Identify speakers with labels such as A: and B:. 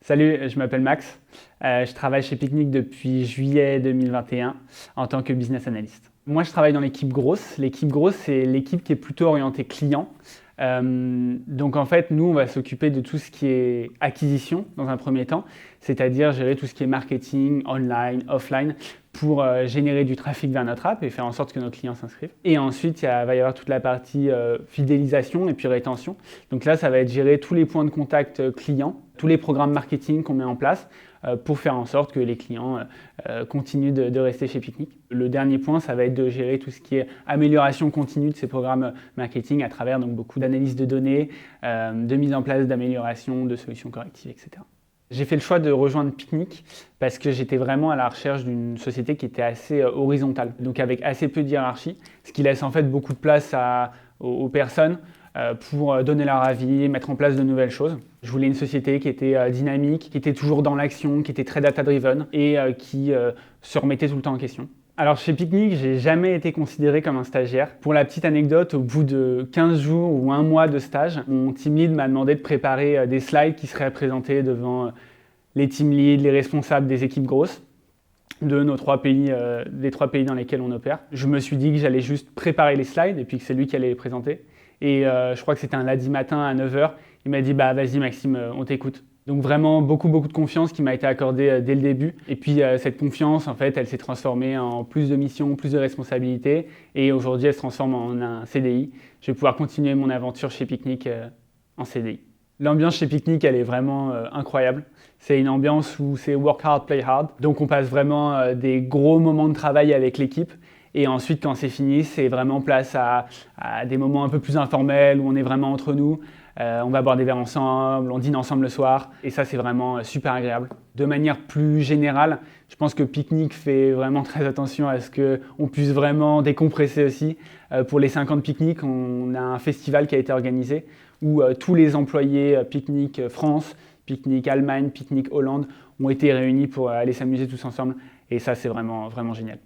A: Salut, je m'appelle Max. Je travaille chez Picnic depuis juillet 2021 en tant que business analyst. Moi, je travaille dans l'équipe grosse. L'équipe grosse, c'est l'équipe qui est plutôt orientée client. Donc en fait, nous, on va s'occuper de tout ce qui est acquisition dans un premier temps, c'est-à-dire gérer tout ce qui est marketing, online, offline, pour générer du trafic vers notre app et faire en sorte que nos clients s'inscrivent. Et ensuite, va y avoir toute la partie fidélisation et puis rétention. Donc là, ça va être gérer tous les points de contact clients, tous les programmes marketing qu'on met en place pour faire en sorte que les clients continuent de rester chez Picnic. Le dernier point, ça va être de gérer tout ce qui est amélioration continue de ces programmes marketing à travers donc, beaucoup d'analyse de données, de mise en place d'amélioration, de solutions correctives, etc. J'ai fait le choix de rejoindre Picnic parce que j'étais vraiment à la recherche d'une société qui était assez horizontale, donc avec assez peu de hiérarchie, ce qui laisse en fait beaucoup de place aux personnes pour donner leur avis, mettre en place de nouvelles choses. Je voulais une société qui était dynamique, qui était toujours dans l'action, qui était très data-driven et qui se remettait tout le temps en question. Alors chez Picnic, j'ai jamais été considéré comme un stagiaire. Pour la petite anecdote, au bout de 15 jours ou un mois de stage, mon team lead m'a demandé de préparer des slides qui seraient présentés devant les team leads, les responsables des équipes grosses de nos 3 pays, des 3 pays dans lesquels on opère. Je me suis dit que j'allais juste préparer les slides et puis que c'est lui qui allait les présenter. Et je crois que c'était un lundi matin à 9h. Il m'a dit bah vas-y Maxime, on t'écoute. Donc vraiment beaucoup de confiance qui m'a été accordée dès le début. Et puis cette confiance, en fait, elle s'est transformée en plus de missions, plus de responsabilités. Et aujourd'hui, elle se transforme en un CDI. Je vais pouvoir continuer mon aventure chez Picnic en CDI. L'ambiance chez Picnic, elle est vraiment incroyable. C'est une ambiance où c'est work hard, play hard. Donc on passe vraiment des gros moments de travail avec l'équipe. Et ensuite, quand c'est fini, c'est vraiment place à des moments un peu plus informels où on est vraiment entre nous. On va boire des verres ensemble, on dîne ensemble le soir. Et ça, c'est vraiment super agréable. De manière plus générale, je pense que Picnic fait vraiment très attention à ce qu'on puisse vraiment décompresser aussi. Pour les 5 ans de Picnic, on a un festival qui a été organisé où tous les employés Picnic France, Picnic Allemagne, Picnic Hollande ont été réunis pour aller s'amuser tous ensemble. Et ça, c'est vraiment génial.